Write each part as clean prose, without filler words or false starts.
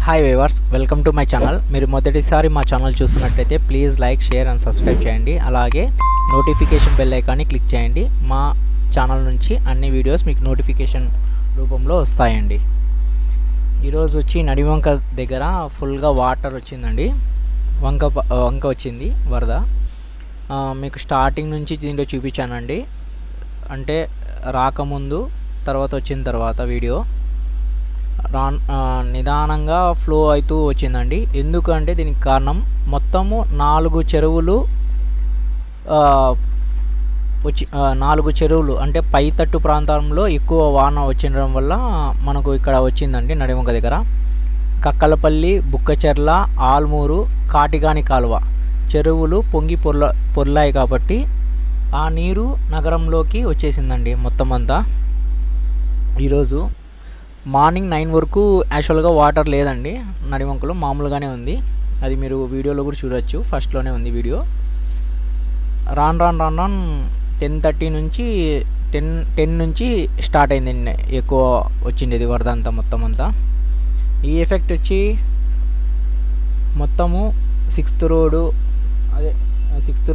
Hi viewers, welcome to my channel. మీరు మొదటిసారి మా ఛానల్ చూస్తున్నట్లయితే please like, share and subscribe చేయండి. అలాగే నోటిఫికేషన్ బెల్ ఐకాన్ని క్లిక్ చేయండి. మా ఛానల్ నుంచి అన్ని వీడియోస్ మీకు నోటిఫికేషన్ రూపంలో వస్తాయండి. ఈరోజు వచ్చి నడివంక దగ్గర ఫుల్గా వాటర్ వచ్చిందండి. వంక వచ్చింది వరద. మీకు స్టార్టింగ్ నుంచి దీంట్లో చూపించానండి, అంటే రాకముందు తర్వాత వచ్చిన తర్వాత వీడియో నిదానంగా ఫ్లో అవుతూ వచ్చిందండి. ఎందుకంటే దీనికి కారణం మొత్తము 4 చెరువులు అంటే పైతట్టు ప్రాంతంలో ఎక్కువ వాన వచ్చిండడం వల్ల మనకు ఇక్కడ వచ్చిందండి. నడివంక దగ్గర కక్కలపల్లి, బుక్కచెర్ల, ఆల్మూరు, కాటిగాని కాలువ చెరువులు పొంగి పొర్లాయి కాబట్టి ఆ నీరు నగరంలోకి వచ్చేసిందండి మొత్తం అంతా. ఈరోజు మార్నింగ్ 9 వరకు యాక్చువల్గా వాటర్ లేదండి నడివంకలో, మామూలుగానే ఉంది. అది మీరు వీడియోలో కూడా చూడొచ్చు, ఫస్ట్లోనే ఉంది వీడియో. రాన్ 10:30 నుంచి 10 నుంచి స్టార్ట్ అయిందండి, ఎక్కువ వచ్చిండేది వరద అంతా మొత్తం అంతా. ఈ ఎఫెక్ట్ వచ్చి మొత్తము 6th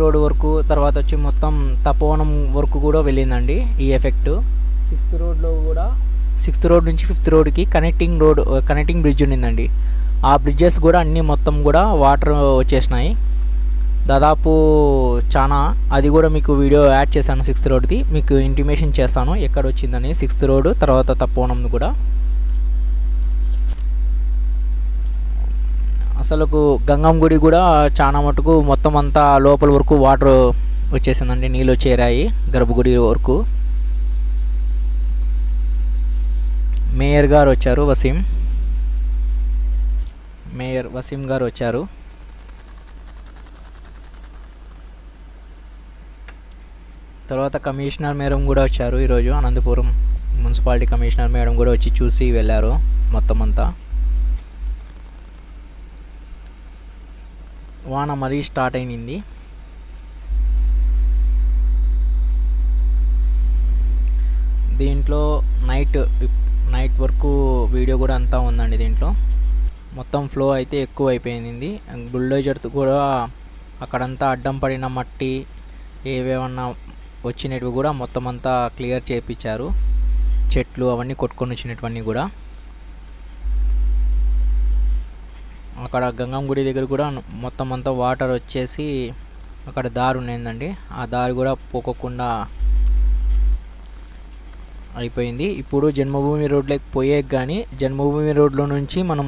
రోడ్ వరకు, తర్వాత వచ్చి మొత్తం తపోవనం వరకు కూడా వెళ్ళిందండి ఈ ఎఫెక్ట్. 6th రోడ్ నుంచి 5th రోడ్కి కనెక్టింగ్ బ్రిడ్జ్ ఉండిందండి. ఆ బ్రిడ్జెస్ కూడా అన్నీ మొత్తం కూడా వాటర్ వచ్చేసినాయి దాదాపు చాలా. అది కూడా మీకు వీడియో యాడ్ చేశాను 6th రోడ్ది, మీకు ఇంటిమేషన్ చేస్తాను ఎక్కడ వచ్చిందని. 6th రోడ్ తర్వాత తపోవనం కూడా అసలుకు గంగమ్మ గుడి కూడా చాలా మటుకు మొత్తం అంతా లోపల వరకు వాటర్ వచ్చేసిందండి, నీళ్ళు చేరాయి గర్భగుడి వరకు. మేయర్ గారు వచ్చారు, వసీం గారు వచ్చారు. తర్వాత కమిషనర్ మేడం కూడా వచ్చారు ఈరోజు. అనంతపురం మున్సిపాలిటీ కమిషనర్ మేడం కూడా వచ్చి చూసి వెళ్ళారు మొత్తం అంతా. వాన మరీ స్టార్ట్ అయింది. దీంట్లో నైట్ వరకు వీడియో కూడా అంతా ఉందండి. దీంట్లో మొత్తం ఫ్లో అయితే ఎక్కువ అయిపోయింది. బుల్డోజర్తో కూడా అక్కడంతా అడ్డం పడిన మట్టి ఏవేమన్నా వచ్చినవి కూడా మొత్తం అంతా క్లియర్ చేయించారు. చెట్లు అవన్నీ కొట్టుకొని వచ్చినటువన్నీ కూడా. అక్కడ గంగమ్మ గుడి దగ్గర కూడా మొత్తం అంతా వాటర్ వచ్చేసి అక్కడ దారి ఉన్నదండి, ఆ దారి కూడా పోకోకుండా అయిపోయింది. ఇప్పుడు జన్మభూమి రోడ్లోకి పోయే కానీ జన్మభూమి రోడ్లో నుంచి మనం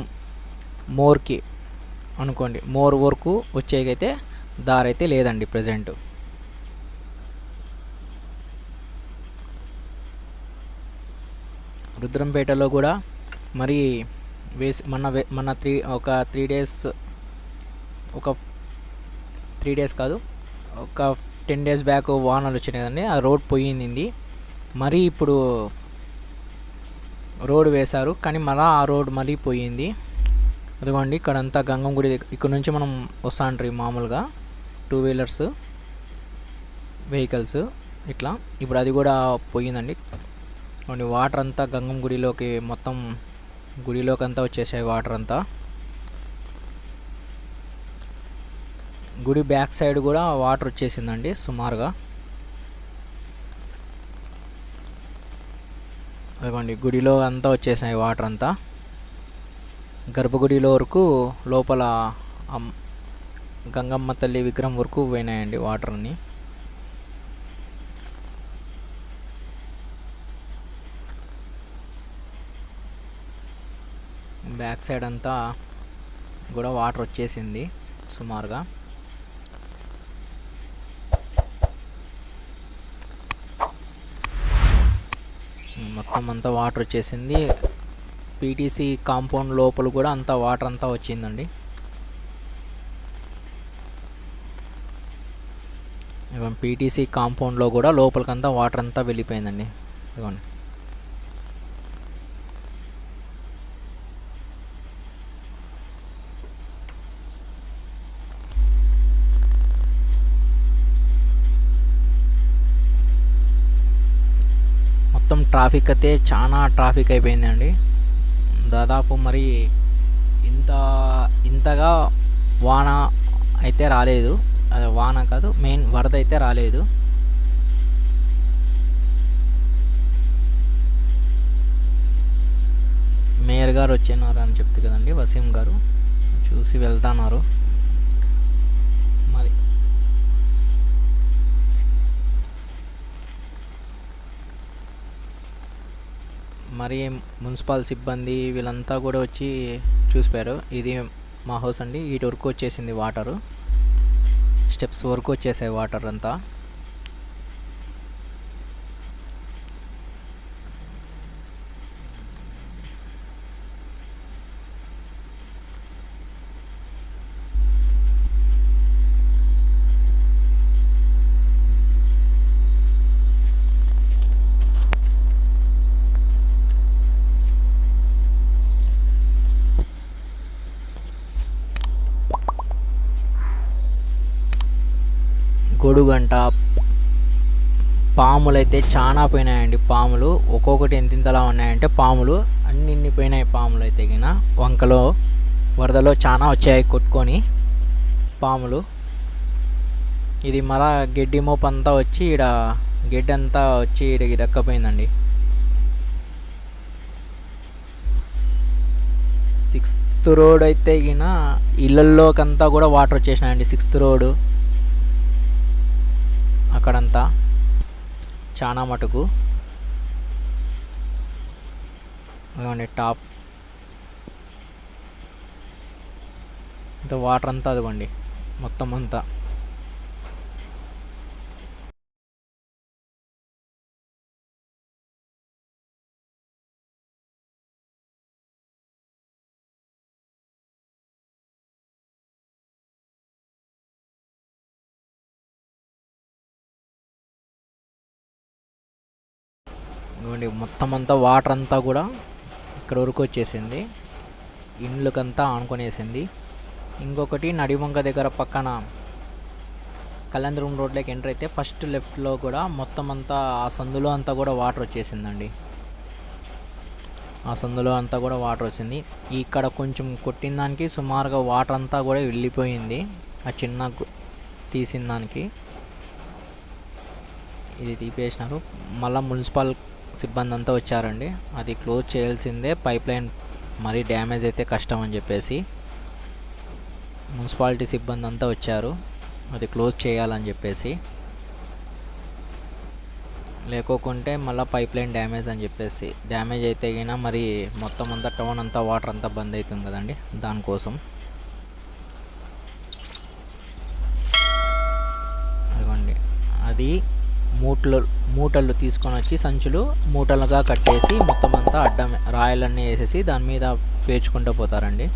మోర్కి అనుకోండి, మోర్ వరకు వచ్చేకైతే దారి అయితే లేదండి ప్రజెంట్. రుద్రంపేటలో కూడా మరి మన 3 డేస్ కాదు, ఒక 10 డేస్ బ్యాక్ వానలు వచ్చినాయి కదండి, ఆ రోడ్ పోయింది. మరి ఇప్పుడు రోడ్ వేశారు కానీ మళ్ళీ ఆ రోడ్ మళ్ళీ పోయింది. అదిగోండి ఇక్కడంతా గంగమ్మ గుడి దగ్గర, ఇక్కడ నుంచి మనం వస్తాంటారు మామూలుగా 2 వీలర్స్ వెహికల్స్ ఇట్లా. ఇప్పుడు అది కూడా పోయిందండి. వాటర్ అంతా గంగమ్మ గుడిలోకి, మొత్తం గుడిలోకి అంతా వచ్చేసాయి వాటర్ అంతా. గుడి బ్యాక్ సైడ్ కూడా వాటర్ వచ్చేసిందండి సుమారుగా. అదిగోండి గుడిలో అంతా వచ్చేసాయి వాటర్ అంతా. గర్భగుడిలో వరకు లోపల గంగమ్మ తల్లి విగ్రహం వరకు పోయినాయండి వాటర్ అన్నీ. బ్యాక్ సైడ్ అంతా కూడా వాటర్ వచ్చేసింది సుమారుగా. మొత్తం అంతా వాటర్ వచ్చేసింది. పీటీసీ కాంపౌండ్ లోపల కూడా అంతా వాటర్ అంతా వచ్చిందండి. పీటీసీ కాంపౌండ్లో కూడా లోపలికంతా వాటర్ అంతా వెళ్ళిపోయిందండి. ఇదిగోండి మొత్తం ట్రాఫిక్ అయితే చాలా ట్రాఫిక్ అయిపోయిందండి. దాదాపు మరి ఇంతగా వాన అయితే రాలేదు, అది వాన కాదు, మెయిన్ వరద అయితే రాలేదు. మేయర్ గారు వచ్చినారు అని చెప్తే కదండి, వసీం గారు చూసి వెళ్తున్నారు. మరి మున్సిపల్ సిబ్బంది వీళ్ళంతా కూడా వచ్చి చూసిపోయారు. ఇది మా హౌస్ అండి, ఇటు వరకు వచ్చేసింది వాటరు, స్టెప్స్ వరకు వచ్చేసాయి వాటర్ అంతా. గొడుగంట, పాములు అయితే చాలా పోయినాయండి. పాములు ఒక్కొక్కటి ఎంతలా ఉన్నాయంటే పాములు అన్ని పోయినాయి. పాములు అయితే గిన వంకలో వరదలో చాలా వచ్చాయి కొట్టుకొని పాములు. ఇది మళ్ళా గడ్డి మోపు అంతా వచ్చి ఈడ గడ్డి అంతా వచ్చి ఈడకి రక్కపోయిందండి. 6th రోడ్ అయితే గిన ఇళ్ళల్లోకంతా కూడా వాటర్ వచ్చేసినాయండి. 6th రోడ్ అక్కడంతా చాలా మటుకు. అదిగోండి టాప్ ఇంత వాటర్ అంతా అదిగోండి మొత్తం అంతా. మొత్తం అంతా వాటర్ అంతా కూడా ఇక్కడ వరకు వచ్చేసింది, ఇండ్లకంతా ఆనుకొనేసింది. ఇంకొకటి నడివంక దగ్గర పక్కన కళ్యాణదుర్గం రోడ్లోకి ఎంటర్ అయితే ఫస్ట్ లెఫ్ట్లో కూడా మొత్తం అంతా ఆ సందులో అంతా కూడా వాటర్ వచ్చేసిందండి. ఆ సందులో అంతా కూడా వాటర్ వచ్చింది. ఇక్కడ కొంచెం కొట్టిన దానికి సుమారుగా వాటర్ అంతా కూడా వెళ్ళిపోయింది, ఆ చిన్న తీసిన దానికి. ఇది తీపేసినారు. మళ్ళీ మున్సిపల్ సిబ్బంది అంతా వచ్చారండి, అది క్లోజ్ చేయాల్సిందే, పైప్ లైన్ మరీ డ్యామేజ్ అయితే కష్టం అని చెప్పేసి మున్సిపాలిటీ సిబ్బంది అంతా వచ్చారు అది క్లోజ్ చేయాలని చెప్పేసి. లేకోకుంటే మళ్ళీ పైప్ లైన్ డ్యామేజ్ అని చెప్పేసి, డ్యామేజ్ అయితే అయినా మరి మొత్తం అంతా టౌన్ అంతా వాటర్ అంతా బంద్ అవుతుంది కదండి, దానికోసం. అదిగోండి అది మూటలు తీసుకొని వచ్చి సంచులు మూటలుగా కట్టేసి మొత్తం అంతా అడ్డం రాయలన్నీ వేసేసి దాని మీద పేర్చుకుంటూ పోతారండి.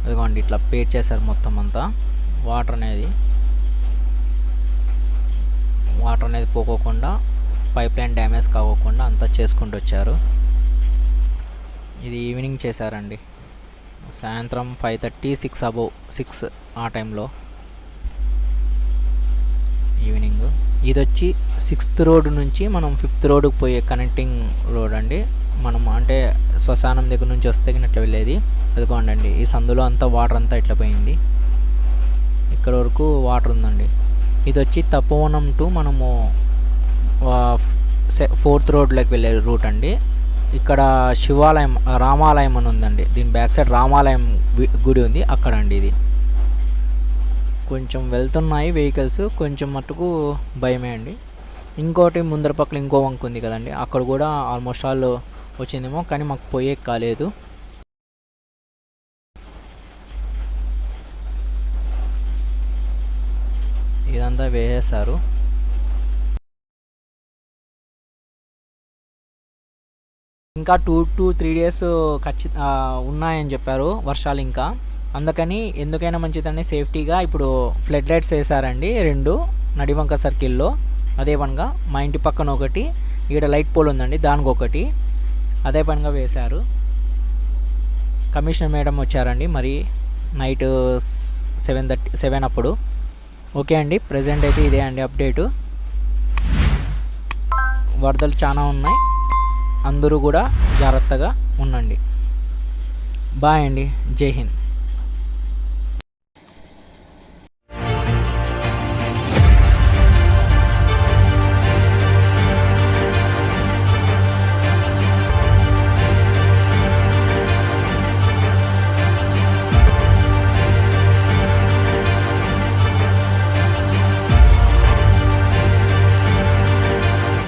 అదిగోండి ఇట్లా పేర్చేశారు మొత్తం అంతా. వాటర్ అనేది పోకోకుండా, పైప్ లైన్ డ్యామేజ్ కాకోకుండా అంతా చేసుకుంటూ వచ్చారు. ఇది ఈవినింగ్ చేశారండి, సాయంత్రం 5:30, 6 ఆ టైంలో ఈవినింగ్. ఇది వచ్చి 6th రోడ్ నుంచి మనం 5th రోడ్కి పోయే కనెక్టింగ్ రోడ్ అండి. మనం అంటే శ్మశానం దగ్గర నుంచి వస్తే ఇట్లా వెళ్ళేది. అదిగోండి ఈ సందులో అంతా వాటర్ అంతా ఇట్లా పోయింది, ఇక్కడ వరకు వాటర్ ఉందండి. ఇది వచ్చి తపోవనం టు మనము 4th రోడ్లోకి వెళ్ళే రూట్ అండి. ఇక్కడ శివాలయం, రామాలయం అని ఉందండి, దీని బ్యాక్ సైడ్ రామాలయం గుడి ఉంది అక్కడ అండి. ఇది కొంచెం వెళ్తున్నాయి వెహికల్స్, కొంచెం మట్టుకు భయమే అండి. ఇంకోటి ముందర పక్కన ఇంకో వంక ఉంది కదండి, అక్కడ కూడా ఆల్మోస్ట్ ఆల్ వచ్చిందేమో, కానీ మాకు పోయే కాలేదు. ఇదంతా వేసేసారు. ఇంకా 2 to 3 days ఉన్నాయని చెప్పారు వర్షాలు ఇంకా. అందుకని ఎందుకైనా మంచిదని సేఫ్టీగా ఇప్పుడు ఫ్లడ్ లైట్స్ వేసారండి 2 నడివంక సర్కిల్లో. అదే పనిగా మా ఇంటి పక్కన ఒకటి, ఈడ లైట్ పోల్ ఉందండి దానికి ఒకటి, అదే పనిగా వేశారు. కమిషనర్ మేడం వచ్చారండి మరి నైట్ 7 అప్పుడు. ఓకే అండి, ప్రజెంట్ అయితే ఇదే అండి అప్డేటు. వరదలు చాలా ఉన్నాయి. అందరూ కూడా జాగ్రత్తగా ఉండండి. బాయ్ అండి. జై హింద్.